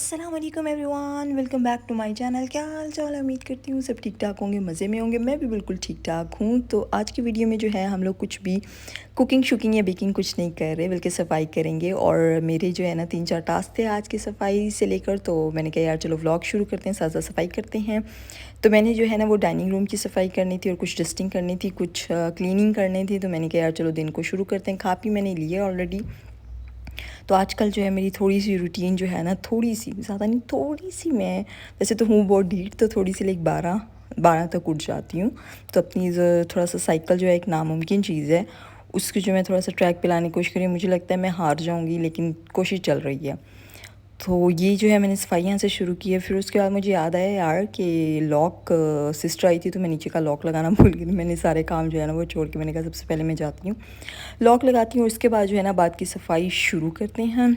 अस्सलाम वालेकुम everyone, welcome back to my channel. क्या हाल चाल है? उम्मीद करती हूँ सब ठीक ठाक होंगे, मज़े में होंगे। मैं भी बिल्कुल ठीक ठाक हूँ। तो आज की वीडियो में जो है हम लोग कुछ भी कुकिंग शुकिंग या बेकिंग कुछ नहीं कर रहे, बल्कि सफाई करेंगे। और मेरे जो है ना 3-4 टास्क थे आज की सफाई से लेकर, तो मैंने कहा यार चलो व्लॉग शुरू करते हैं, साथ साथ सफाई करते हैं। तो मैंने जो है ना वो डाइनिंग रूम की सफाई करनी थी और कुछ डस्टिंग करनी थी, कुछ क्लीनिंग करनी थी। तो मैंने कहा यार चलो दिन को शुरू करते हैं। खा पी मैंने लिया ऑलरेडी। तो आजकल जो है मेरी थोड़ी सी रूटीन जो है ना, थोड़ी सी, ज़्यादा नहीं, थोड़ी सी, मैं वैसे तो हूँ बहुत ढीठ, तो थोड़ी सी लाइक 12 तक उठ जाती हूँ। तो अपनी थोड़ा सा साइकिल जो है एक नामुमकिन चीज़ है, उसकी जो मैं थोड़ा सा ट्रैक पे लाने की कोशिश करी। मुझे लगता है मैं हार जाऊँगी, लेकिन कोशिश चल रही है। तो ये जो है मैंने सफाई यहाँ से शुरू की है। फिर उसके बाद मुझे याद आया यार कि लॉक, सिस्टर आई थी तो मैं नीचे का लॉक लगाना भूल गई। मैंने सारे काम जो है ना वो छोड़ के मैंने कहा सबसे पहले मैं जाती हूँ, लॉक लगाती हूँ। उसके बाद जो है ना बाद की सफाई शुरू करते हैं।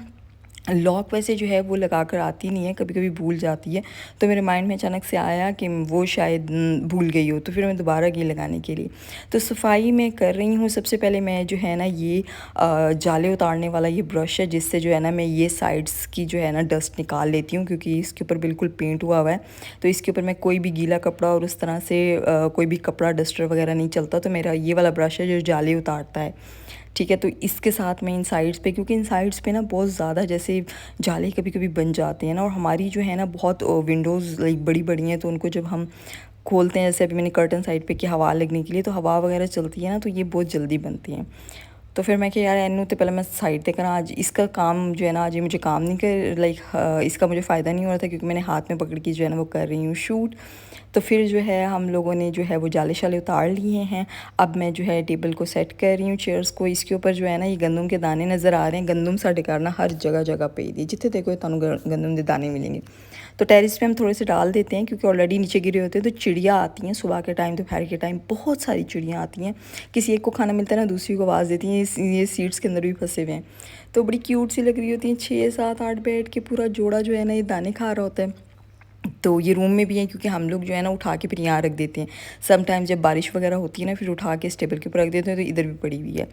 लॉक वैसे जो है वो लगा कर आती नहीं है, कभी कभी भूल जाती है। तो मेरे माइंड में अचानक से आया कि वो शायद भूल गई हो, तो फिर मैं दोबारा गई लगाने के लिए। तो सफाई मैं कर रही हूँ। सबसे पहले मैं जो है ना ये जाले उतारने वाला ये ब्रश है, जिससे जो है ना मैं ये साइड्स की जो है ना डस्ट निकाल लेती हूँ, क्योंकि इसके ऊपर बिल्कुल पेंट हुआ हुआ है। तो इसके ऊपर मैं कोई भी गीला कपड़ा और उस तरह से कोई भी कपड़ा डस्टर वगैरह नहीं चलता। तो मेरा ये वाला ब्रश है जो जाले उतारता है, ठीक है। तो इसके साथ में इन साइड्स पे, क्योंकि इन साइड्स पे ना बहुत ज़्यादा जैसे जाले कभी कभी बन जाते हैं ना, और हमारी जो है ना बहुत विंडोज़ लाइक बड़ी बड़ी हैं, तो उनको जब हम खोलते हैं, जैसे अभी मैंने कर्टन साइड पे की हवा लगने के लिए, तो हवा वगैरह चलती है ना, तो ये बहुत जल्दी बनती हैं। तो फिर मैं कि यार एनू तो पहले मैं साइड पे करा, आज इसका काम जो है ना, आज ये मुझे काम नहीं कर लाइक इसका मुझे फ़ायदा नहीं हो रहा था, क्योंकि मैंने हाथ में पकड़ के जो है ना वो कर रही हूँ शूट। तो फिर जो है हम लोगों ने जो है वो जाले शाले उतार लिए हैं। अब मैं जो है टेबल को सेट कर रही हूँ, चेयर्स को। इसके ऊपर जो है ना ये गंदम के दाने नज़र आ रहे हैं। गंदम साढ़े घर ना हर जगह जगह पे ही, जितने देखो तुम गंदम के दाने मिलेंगे। तो टेरिस पे हम थोड़े से डाल देते हैं, क्योंकि ऑलरेडी नीचे गिरे होते हैं। तो चिड़िया आती हैं सुबह के टाइम, दोपहर के टाइम बहुत सारी चिड़ियाँ आती हैं। किसी एक को खाना मिलता है ना, दूसरी को आवाज़ देती हैं। ये सीड्स के अंदर भी फंसे हुए हैं, तो बड़ी क्यूट सी लग रही होती हैं। 6-7-8 बैठ के पूरा जोड़ा जो है ना ये दाने खा रहा होता है। तो ये रूम में भी है, क्योंकि हम लोग जो है ना उठा के फिर यहाँ रख देते हैं। समटाइम जब बारिश वगैरह होती है ना, फिर उठा के इस टेबल के ऊपर रख देते हैं। तो इधर भी पड़ी हुई है।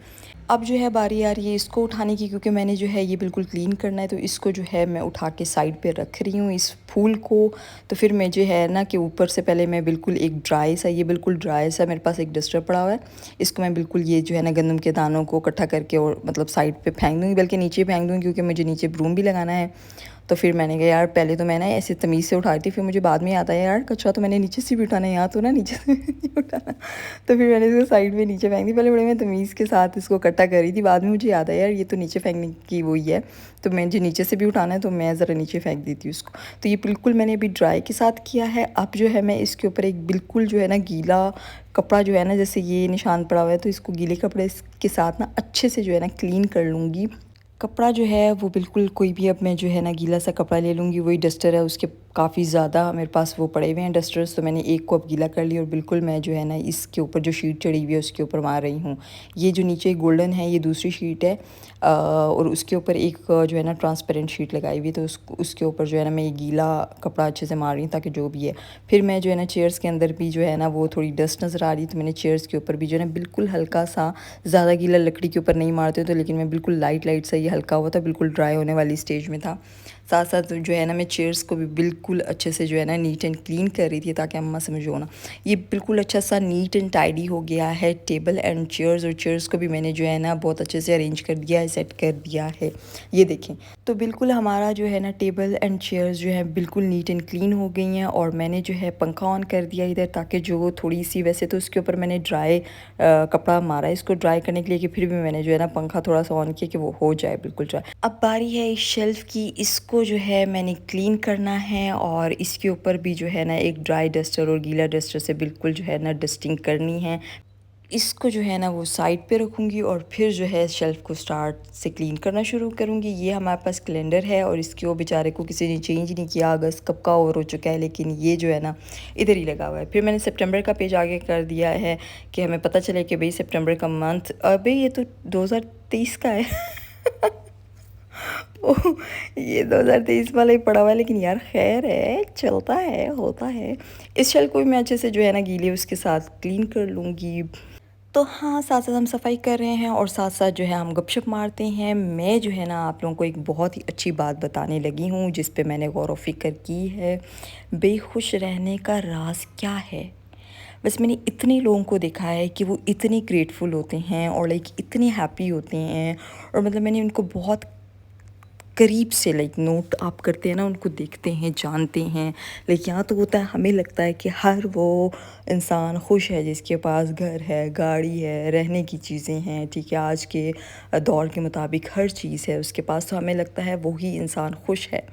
अब जो है बारी आ रही है इसको उठाने की, क्योंकि मैंने जो है ये बिल्कुल क्लीन करना है। तो इसको जो है मैं उठा के साइड पे रख रही हूँ, इस फूल को। तो फिर मैं जो है ना कि ऊपर से पहले मैं बिल्कुल एक ड्राई सा, ये बिल्कुल ड्राई सा मेरे पास एक डस्टर पड़ा हुआ है। इसको मैं बिल्कुल ये जो है ना गंदम के दानों को इकट्ठा करके और मतलब साइड पे फेंक दूँगी, बल्कि नीचे फेंक दूँगी, क्योंकि मुझे नीचे ब्रूम भी लगाना है। तो फिर मैंने कहा यार पहले तो मैं ना ऐसे तमीज़ से उठाई थी, फिर मुझे बाद में याद आया यार कचरा तो मैंने नीचे से भी उठाना है, यहाँ तो ना नीचे से नहीं उठाना। तो फिर मैंने इसको साइड में नीचे फेंक दी। पहले बड़े मैं तमीज़ के साथ इसको इकट्ठा कर रही थी, बाद में मुझे याद आया यार ये तो नीचे फेंकने की वही है। तो मुझे नीचे से भी उठाना है, तो मैं ज़रा नीचे फेंक देती हूँ उसको। तो ये बिल्कुल मैंने अभी ड्राई के साथ किया है। अब जो है मैं इसके ऊपर एक बिल्कुल जो है ना गीला कपड़ा जो है ना, जैसे ये निशान पड़ा हुआ है, तो इसको गीले कपड़े के साथ ना अच्छे से जो है ना क्लीन कर लूँगी। कपड़ा जो है वो बिल्कुल कोई भी, अब मैं जो है ना गीला सा कपड़ा ले लूँगी। वही डस्टर है, उसके काफ़ी ज़्यादा मेरे पास वो पड़े हुए हैं डस्टर्स। तो मैंने एक को अब गीला कर लिया, और बिल्कुल मैं जो है ना इसके ऊपर जो शीट चढ़ी हुई है उसके ऊपर मार रही हूँ। ये जो नीचे गोल्डन है ये दूसरी शीट है, और उसके ऊपर एक जो है ना ट्रांसपेरेंट शीट लगाई हुई है। तो उसके ऊपर जो है ना मैं ये गीला कपड़ा अच्छे से मार रही हूँ, ताकि जो भी है। फिर मैं जो है ना चेयर्स के अंदर भी जो है ना वो थोड़ी डस्ट नज़र आ रही, तो मैंने चेयर्स के ऊपर भी जो है ना बिल्कुल हल्का सा, ज़्यादा गीला लकड़ी के ऊपर नहीं मारते तो, लेकिन मैं बिल्कुल लाइट लाइट सा ये हल्का हुआ था, बिल्कुल ड्राई होने वाली स्टेज में था। साथ साथ जो है ना मैं चेयर्स को भी बिल्कुल अच्छे से जो है ना नीट एंड क्लीन कर रही थी, ताकि अम्मा समझो ना। ये बिल्कुल अच्छा सा नीट एंड टाइडी हो गया है टेबल एंड चेयर्स, और चेयर्स को भी मैंने जो है ना बहुत अच्छे से अरेंज कर दिया है, सेट कर दिया है। ये देखें, तो बिल्कुल हमारा जो है ना टेबल एंड चेयर्स जो है बिल्कुल नीट एंड क्लीन हो गई हैं। और मैंने जो है पंखा ऑन कर दिया इधर, ताकि जो थोड़ी सी, वैसे तो उसके ऊपर मैंने ड्राई कपड़ा मारा है इसको ड्राई करने के लिए, कि फिर भी मैंने जो है ना पंखा थोड़ा सा ऑन किया कि वो हो जाए बिल्कुल ड्राई। अब बारी है इस शेल्फ़ की, इसको जो है मैंने क्लीन करना है, और इसके ऊपर भी जो है ना एक ड्राई डस्टर और गीला डस्टर से बिल्कुल जो है ना डस्टिंग करनी है। इसको जो है ना वो साइड पे रखूँगी, और फिर जो है शेल्फ़ को स्टार्ट से क्लीन करना शुरू करूँगी। ये हमारे पास कैलेंडर है, और इसके वो बेचारे को किसी ने चेंज नहीं किया, अगस्त कब का ओवर हो चुका है, लेकिन ये जो है ना इधर ही लगा हुआ है। फिर मैंने सितंबर का पेज आगे कर दिया है, कि हमें पता चले कि भाई सितंबर का मंथ, अबे ये तो 2023 का है। ओह, ये 2023 वाला ही पड़ा हुआ है, लेकिन यार खैर है, चलता है, होता है। इस शेल को भी मैं अच्छे से जो है ना गीले उसके साथ क्लीन कर लूँगी। तो हाँ, साथ-साथ हम सफाई कर रहे हैं और साथ-साथ जो है हम गपशप मारते हैं। मैं जो है ना आप लोगों को एक बहुत ही अच्छी बात बताने लगी हूँ जिस पे मैंने गौर व फ़िक्र की है। बेखुश रहने का राज़ क्या है? बस मैंने इतने लोगों को देखा है कि वो इतने ग्रेटफुल होते हैं और लाइक इतने हैप्पी होते हैं और मतलब मैंने उनको बहुत करीब से लाइक नोट आप करते हैं ना, उनको देखते हैं, जानते हैं। लाइक यहाँ तो होता है, हमें लगता है कि हर वो इंसान खुश है जिसके पास घर है, गाड़ी है, रहने की चीज़ें हैं, ठीक है, आज के दौर के मुताबिक हर चीज़ है उसके पास, तो हमें लगता है वही इंसान खुश है,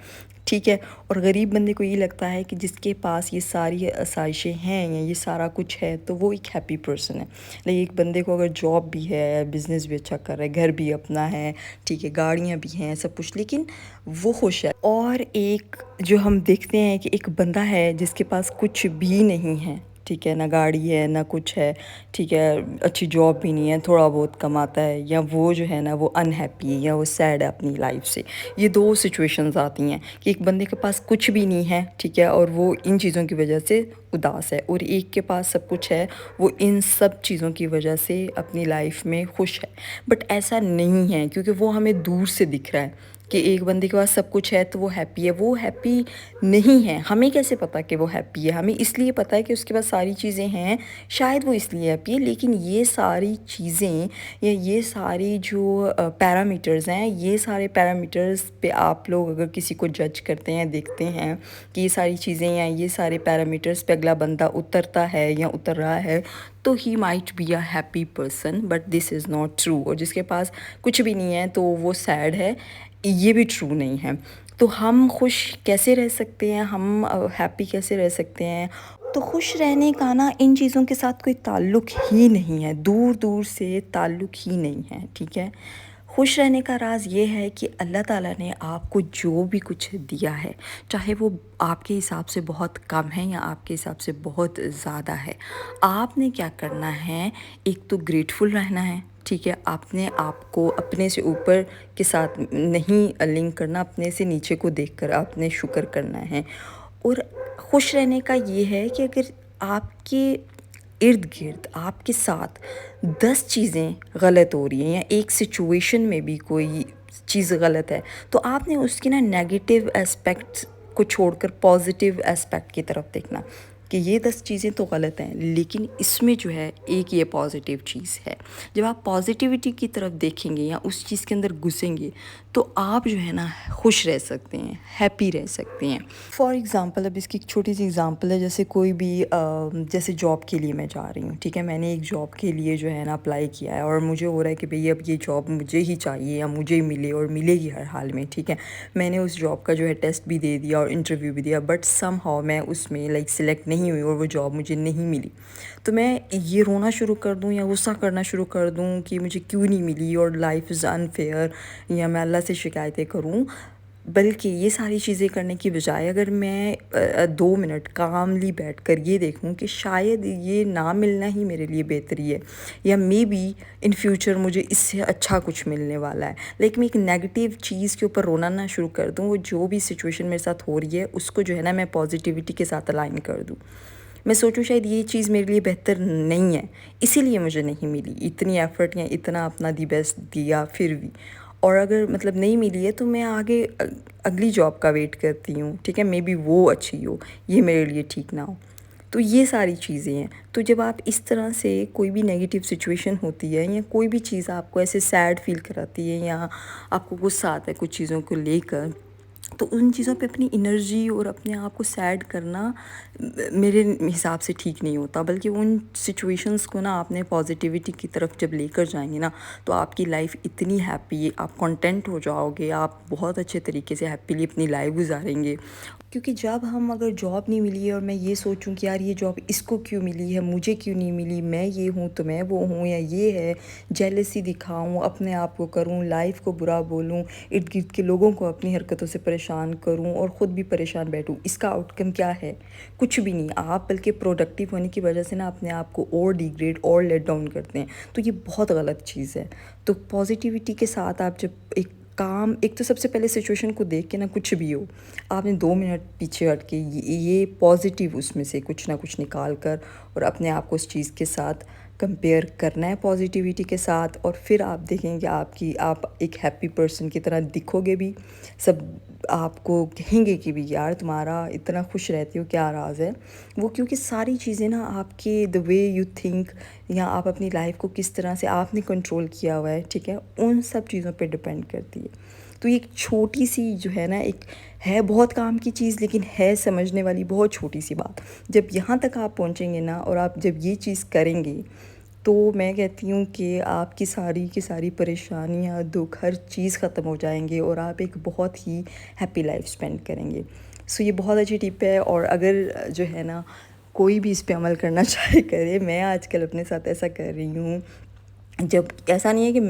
ठीक है। और गरीब बंदे को ये लगता है कि जिसके पास ये सारी आसाइशें हैं या ये सारा कुछ है तो वो एक हैप्पी पर्सन है। लाइक एक बंदे को अगर जॉब भी है, बिज़नेस भी अच्छा कर रहा है, घर भी अपना है, ठीक है, गाड़ियाँ भी हैं, सब कुछ, लेकिन वो खुश है। और एक जो हम देखते हैं कि एक बंदा है जिसके पास कुछ भी नहीं है, ठीक है, ना गाड़ी है ना कुछ है, ठीक है, अच्छी जॉब भी नहीं है, थोड़ा बहुत कमाता है, या वो जो है ना वो अनहैप्पी है या वो सैड है अपनी लाइफ से। ये दो सिचुएशंस आती हैं कि एक बंदे के पास कुछ भी नहीं है, ठीक है, और वो इन चीज़ों की वजह से उदास है, और एक के पास सब कुछ है, वो इन सब चीज़ों की वजह से अपनी लाइफ में खुश है। बट ऐसा नहीं है, क्योंकि वो हमें दूर से दिख रहा है कि एक बंदे के पास सब कुछ है तो वो हैप्पी है। वो हैप्पी नहीं है। हमें कैसे पता कि वो हैप्पी है? हमें इसलिए पता है कि उसके पास सारी चीज़ें हैं, शायद वो इसलिए हैप्पी है। लेकिन ये सारी चीज़ें या ये सारी जो पैरामीटर्स हैं, ये सारे पैरामीटर्स पे आप लोग अगर किसी को जज करते हैं, देखते हैं कि ये सारी चीज़ें या ये सारे पैरामीटर्स पे अगला बंदा उतरता है या उतर रहा है, तो he might be a happy person, but this is not true. और जिसके पास कुछ भी नहीं है तो वो सैड है, ये भी ट्रू नहीं है। तो हम खुश कैसे रह सकते हैं, हम हैप्पी कैसे रह सकते हैं? तो खुश रहने का ना इन चीज़ों के साथ कोई ताल्लुक़ ही नहीं है, दूर दूर से ताल्लुक़ ही नहीं है, ठीक है। खुश रहने का राज ये है कि अल्लाह ताला ने आपको जो भी कुछ दिया है, चाहे वो आपके हिसाब से बहुत कम है या आपके हिसाब से बहुत ज़्यादा है, आपने क्या करना है, एक तो ग्रेटफुल रहना है, ठीक है। आपने आपको अपने से ऊपर के साथ नहीं लिंक करना, अपने से नीचे को देखकर आपने शुक्र करना है। और खुश रहने का ये है कि अगर आपके इर्द गिर्द आपके साथ 10 चीज़ें गलत हो रही हैं या एक सिचुएशन में भी कोई चीज़ गलत है, तो आपने उसकी ना नेगेटिव एस्पेक्ट्स को छोड़कर पॉजिटिव एस्पेक्ट की तरफ देखना कि ये 10 चीज़ें तो गलत हैं, लेकिन इसमें जो है एक ये पॉजिटिव चीज़ है। जब आप पॉजिटिविटी की तरफ देखेंगे या उस चीज़ के अंदर घुसेंगे, तो आप जो है ना खुश रह सकते हैं, हैप्पी रह सकते हैं। फॉर एग्ज़ाम्पल, अब इसकी एक छोटी सी एग्ज़ाम्पल है, जैसे कोई भी जैसे जॉब के लिए मैं जा रही हूँ, ठीक है, मैंने एक जॉब के लिए जो है ना अप्लाई किया है और मुझे हो रहा है कि भई अब ये जॉब मुझे ही चाहिए या मुझे ही मिले और मिलेगी हर हाल में, ठीक है। मैंने उस जॉब का जो है टेस्ट भी दे दिया और इंटरव्यू भी दिया, बट समहाउ मैं उसमें लाइक सिलेक्ट नहीं हुई और वो जॉब मुझे नहीं मिली। तो मैं ये रोना शुरू कर दूँ या गुस्सा करना शुरू कर दूँ कि मुझे क्यों नहीं मिली और लाइफ इज़ अनफेयर, या मैं अल्लाह से शिकायतें करूँ, बल्कि ये सारी चीज़ें करने की बजाय अगर मैं 2 मिनट कामली बैठकर ये देखूं कि शायद ये ना मिलना ही मेरे लिए बेहतरी है, या मे बी इन फ्यूचर मुझे इससे अच्छा कुछ मिलने वाला है, लाइक मैं एक नेगेटिव चीज़ के ऊपर रोना ना शुरू कर दूं। वो जो भी सिचुएशन मेरे साथ हो रही है उसको जो है ना मैं पॉजिटिविटी के साथ अलाइन कर दूं। मैं सोचूं शायद ये चीज़ मेरे लिए बेहतर नहीं है, इसीलिए मुझे नहीं मिली, इतनी एफ़र्ट या इतना अपना दी बेस्ट दिया फिर भी, और अगर मतलब नहीं मिली है तो मैं आगे अगली जॉब का वेट करती हूँ, ठीक है, मे बी वो अच्छी हो, ये मेरे लिए ठीक ना हो। तो ये सारी चीज़ें हैं। तो जब आप इस तरह से कोई भी नेगेटिव सिचुएशन होती है या कोई भी चीज़ आपको ऐसे सैड फील कराती है या आपको गुस्सा आता है कुछ चीज़ों को लेकर, तो उन चीज़ों पे अपनी एनर्जी और अपने आप को सैड करना मेरे हिसाब से ठीक नहीं होता, बल्कि उन सिचुएशंस को ना आपने पॉजिटिविटी की तरफ जब लेकर जाएंगे ना, तो आपकी लाइफ इतनी हैप्पी, आप कंटेंट हो जाओगे, आप बहुत अच्छे तरीके से हैप्पीली अपनी लाइफ गुजारेंगे। क्योंकि जब हम अगर जॉब नहीं मिली है और मैं ये सोचूं कि यार ये जॉब इसको क्यों मिली है, मुझे क्यों नहीं मिली, मैं ये हूँ तो मैं वो हूँ, या ये है, जेलसी दिखाऊं, अपने आप को करूँ, लाइफ को बुरा बोलूँ, इर्द गिर्द के लोगों को अपनी हरकतों से परेशान करूँ और ख़ुद भी परेशान बैठूँ, इसका आउटकम क्या है? कुछ भी नहीं। आप बल्कि प्रोडक्टिव होने की वजह से ना अपने आप को और डिग्रेड और लेट डाउन करते हैं, तो ये बहुत गलत चीज़ है। तो पॉजिटिविटी के साथ आप जब एक तो सबसे पहले सिचुएशन को देख के ना, कुछ भी हो, आपने 2 मिनट पीछे हट के ये पॉजिटिव उसमें से कुछ ना कुछ निकाल कर और अपने आप को उस चीज़ के साथ कंपेयर करना है पॉजिटिविटी के साथ, और फिर आप देखेंगे आप एक हैप्पी पर्सन की तरह दिखोगे भी। सब आपको कहेंगे कि भी यार तुम्हारा इतना खुश रहती हो, क्या राज है वो, क्योंकि सारी चीज़ें ना आपके द वे यू थिंक, या आप अपनी लाइफ को किस तरह से आपने कंट्रोल किया हुआ है, ठीक है, उन सब चीज़ों पे डिपेंड करती है। तो ये एक छोटी सी जो है ना, एक है बहुत काम की चीज़, लेकिन है समझने वाली बहुत छोटी सी बात। जब यहाँ तक आप पहुँचेंगे ना, और आप जब ये चीज़ करेंगे, तो मैं कहती हूँ कि आपकी सारी की सारी परेशानियाँ, दुख, हर चीज़ ख़त्म हो जाएंगे और आप एक बहुत ही हैप्पी लाइफ स्पेंड करेंगे। सो ये बहुत अच्छी टिप है, और अगर जो है ना कोई भी इस पे अमल करना चाहे करे। मैं आजकल अपने साथ ऐसा कर रही हूँ। जब ऐसा नहीं है कि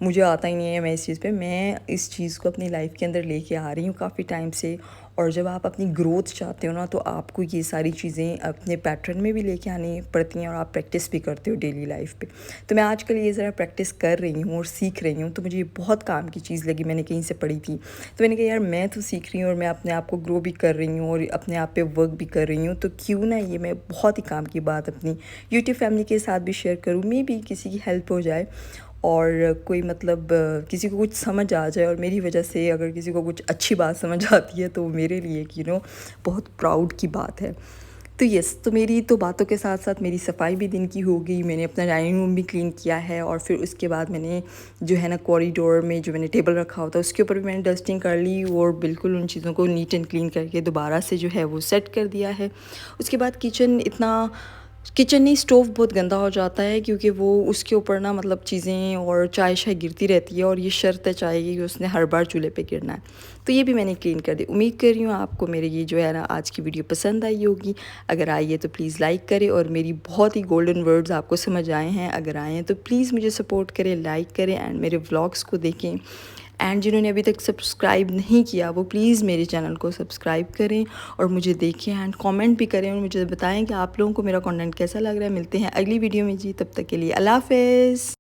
मुझे आता ही नहीं है, मैं इस चीज़ पे, मैं इस चीज़ को अपनी लाइफ के अंदर लेके आ रही हूँ काफ़ी टाइम से। और जब आप अपनी ग्रोथ चाहते हो ना, तो आपको ये सारी चीज़ें अपने पैटर्न में भी लेके आनी पड़ती हैं, और आप प्रैक्टिस भी करते हो डेली लाइफ पे। तो मैं आजकल ये ज़रा प्रैक्टिस कर रही हूँ और सीख रही हूँ, तो मुझे ये बहुत काम की चीज़ लगी, मैंने कहीं से पढ़ी थी। तो मैंने कहा यार, मैं तो सीख रही हूँ और मैं अपने आप को ग्रो भी कर रही हूँ और अपने आप पे वर्क भी कर रही हूँ, तो क्यों ना ये मैं बहुत ही काम की बात अपनी यूट्यूब फैमिली के साथ भी शेयर करूँ। मे बी किसी की हेल्प हो जाए, और कोई मतलब किसी को कुछ समझ आ जाए, और मेरी वजह से अगर किसी को कुछ अच्छी बात समझ आती है, तो मेरे लिए बहुत प्राउड की बात है। तो यस, तो मेरी तो बातों के साथ साथ मेरी सफाई भी दिन की हो गई। मैंने अपना डाइनिंग रूम भी क्लीन किया है, और फिर उसके बाद मैंने जो है ना कॉरिडोर में जो मैंने टेबल रखा होता है उसके ऊपर भी मैंने डस्टिंग कर ली, और बिल्कुल उन चीज़ों को नीट एंड क्लीन करके दोबारा से जो है वो सेट कर दिया है। उसके बाद किचन नहीं, स्टोव बहुत गंदा हो जाता है, क्योंकि वो उसके ऊपर ना मतलब चीज़ें और चाय शाय गिरती रहती है, और ये शर्त है चाय की कि उसने हर बार चूल्हे पे गिरना है। तो ये भी मैंने क्लीन कर दी। उम्मीद कर रही हूँ आपको मेरी ये जो है ना आज की वीडियो पसंद आई होगी। अगर आई है तो प्लीज़ लाइक करें, और मेरी बहुत ही गोल्डन वर्ड्स आपको समझ आए हैं, अगर आए हैं तो प्लीज़ मुझे सपोर्ट करें, लाइक करें, एंड मेरे व्लॉग्स को देखें। एंड जिन्होंने अभी तक सब्सक्राइब नहीं किया, वो प्लीज़ मेरे चैनल को सब्सक्राइब करें और मुझे देखें, एंड कमेंट भी करें, और मुझे बताएं कि आप लोगों को मेरा कंटेंट कैसा लग रहा है। मिलते हैं अगली वीडियो में जी, तब तक के लिए अल्लाह हाफ़िज़।